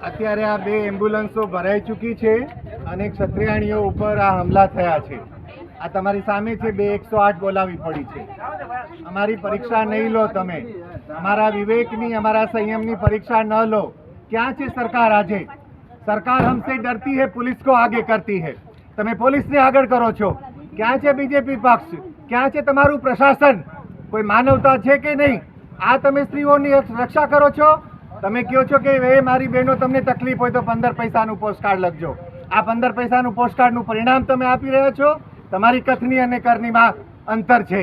અત્યારે આ બે એમ્બ્યુલન્સો ભરાઈ ચૂકી છે અને ક્ષત્રિયાણીઓ ઉપર આ હુમલા થયા છે। આ તમારી સામે છે, બે 108 બોલાવી પડી છે। અમારી પરીક્ષા નહીં લો તમે, અમારા વિવેકની, અમારા સંયમની પરીક્ષા ન લો। ક્યાં છે સરકાર આજે? સરકાર हमसे डरती है, पुलिस को आगे करती है। તમે પોલીસને આગળ કરો છો। ક્યાં છે બીજેપી પક્ષ? ક્યાં છે તમારું પ્રશાસન? કોઈ માનવતા છે કે નહીં? આ તમે સ્ત્રીઓની રક્ષા કરો છો। તમે કહો છો કે એ મારી બહેનો તમને તકલીફ હોય તો 15 પૈસાનું પોસ્ટકાર્ડ લખજો। આ 15 પૈસાનું પોસ્ટકાર્ડનું પરિણામ તમે આપી રહ્યા છો। તમારી કથની અને કરણીમાં અંતર છે।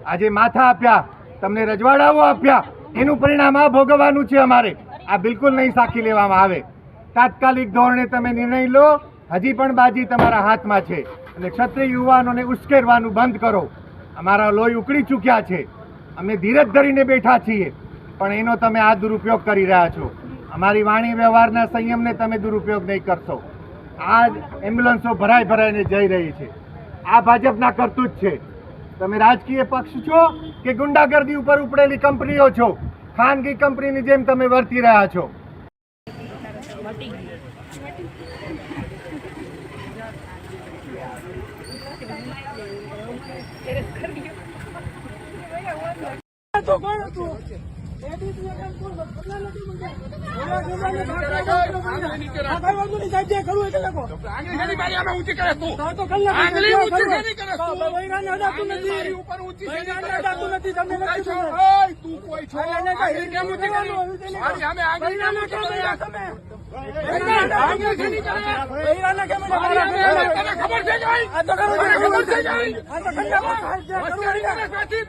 આજે માથા આપ્યા, તમને રજવાડાઓ આપ્યા, એનું પરિણામ આ ભોગવવાનું છે અમારે। આ બિલકુલ નહીં સાખી લેવામાં આવે। તાત્કાલિક ધોરણે તમે નિર્ણય લો। હજી પણ બાજી તમારા હાથમાં છે અને ક્ષત્રિય યુવાનોને ઉશ્કેરવાનું બંધ કરો। અમારા લોહી ઉકળી ચૂક્યા છે, અમે ધીરજ ધરીને બેઠા છીએ, પણ એનો તમે આ દુરુપયોગ કરી રહ્યા છો। અમારી વાણી વ્યવહારના સંયમને તમે દુરુપયોગ નહીં કરશો। આ એમ્બ્યુલન્સો ભરાઈને જઈ રહી છે। આ ભાજપના કરતૂત છે। તમે રાજકીય પક્ષ છો કે ગુંડાગર્દી ઉપર ઉપડેલી કંપનીઓ છો? ખાનગી કંપનીની જેમ તમે વર્તી રહ્યા છો। तो कौन तू एडी तू एकदम कोण बदला નથી મને આ વાંધો નહીં સાહેબ જે કરું એટલે લખો આંગળી ઘણી મારી અમે ઊંચી કરે તું તો કલ આંગળી ઊંચી ઘણી કરે તું બૈરાને અડાતું નથી મારી ઉપર ઊંચી બૈરાને અડાતું નથી તમે નથી છો ઓય તું કોઈ છો આંગળી કેમ ઊંચી કરી મારી અમે આંગળી કેમ ઊંચી કરી તમે આંગળી ઘણી કરે બૈરાને કેમ તને ખબર છે કઈ આ તો ખબર છે કઈ આ તો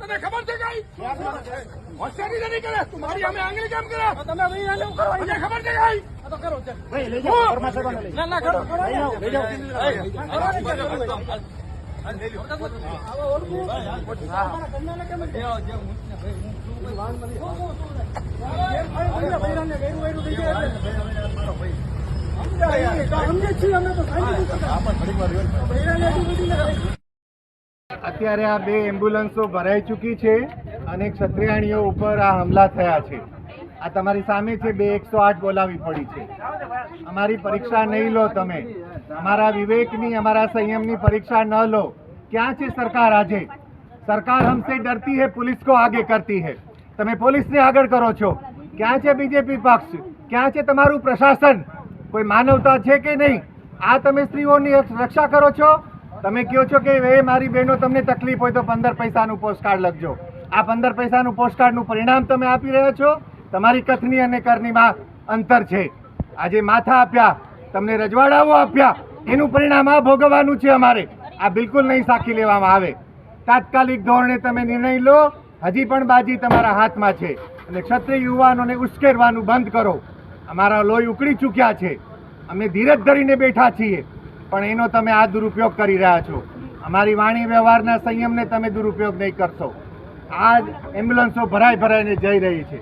તને ખબર છે કઈ હોશિયારી નહીં કરે તમારી અમે આંગળી કેમ કરે તમે ભાઈ આને કરવા મને ખબર છે કઈ આ તો કરો ભાઈ લઈ જાઓ પરમાસભાને લઈ ના કરો લઈ જાઓ ભાઈ આવો ઓળખું હા કન્યાને કેમ જે વાન મળી ભાઈને ગેરું વેરું થઈ જાય મારો ભાઈ સમજે છીએ અમે તો સાંજે આપણ ઘણી વાર ભાઈને એટલું બધું નથી। અત્યારે આ બે એમ્બ્યુલન્સો ભરાઈ ચૂકી છે અને ક્ષત્રિયાણીઓ ઉપર આ હુમલા થયા છે। આ તમારી સામે છે, બે 108 બોલાવી પડી છે। અમારી પરીક્ષા નહીં લો તમે, અમારા વિવેકની, અમારા સંયમની પરીક્ષા ન લો। ક્યાં છે સરકાર આજે? સરકાર हमसे डरती है, पुलिस को आगे करती है। તમે પોલીસને આગળ કરો છો। ક્યાં છે બીજેપી પક્ષ? ક્યાં છે તમારું પ્રશાસન? કોઈ માનવતા છે કે નહીં? આ તમે સ્ત્રીઓની રક્ષા કરો છો। તમે કહો છો કે એ મારી બહેનો તમને તકલીફ હોય તો 15 પૈસાનું પોસ્ટકાર્ડ લખજો। આ 15 પૈસાનું પોસ્ટકાર્ડનું પરિણામ તમે આપી રહ્યા છો। તમારી કથની અને કરણીમાં અંતર છે। આજે માથા આપ્યા, તમને રજવાડાઓ આપ્યા, એનું પરિણામ આ ભોગવવાનું છે અમારે। આ બિલકુલ નહીં સાખી લેવામાં આવે। તાત્કાલિક ધોરણે તમે નિર્ણય લો। હજી પણ બાજી તમારા હાથમાં છે અને ક્ષત્રિય યુવાનોને ઉશ્કેરવાનું બંધ કરો। અમારા લોહી ઉકળી ચૂક્યા છે, અમે ધીરજ ધરીને બેઠા છીએ, પણ એનો તમે આ દુરુપયોગ કરી રહ્યા છો। અમારી વાણી વ્યવહારના સંયમને તમે દુરુપયોગ નહીં કરશો। આ એમ્બ્યુલન્સો ભરાઈને જઈ રહી છે।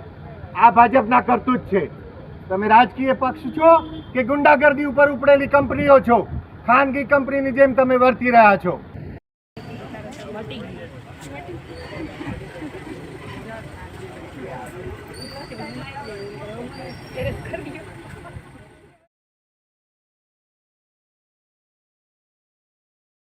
આ ભાજપના કરતૂત છે। તમે રાજકીય પક્ષ છો કે ગુંડાગર્દી ઉપર ઉપડેલી કંપનીઓ છો? ખાનગી કંપનીની જેમ તમે વર્તી રહ્યા છો। કરી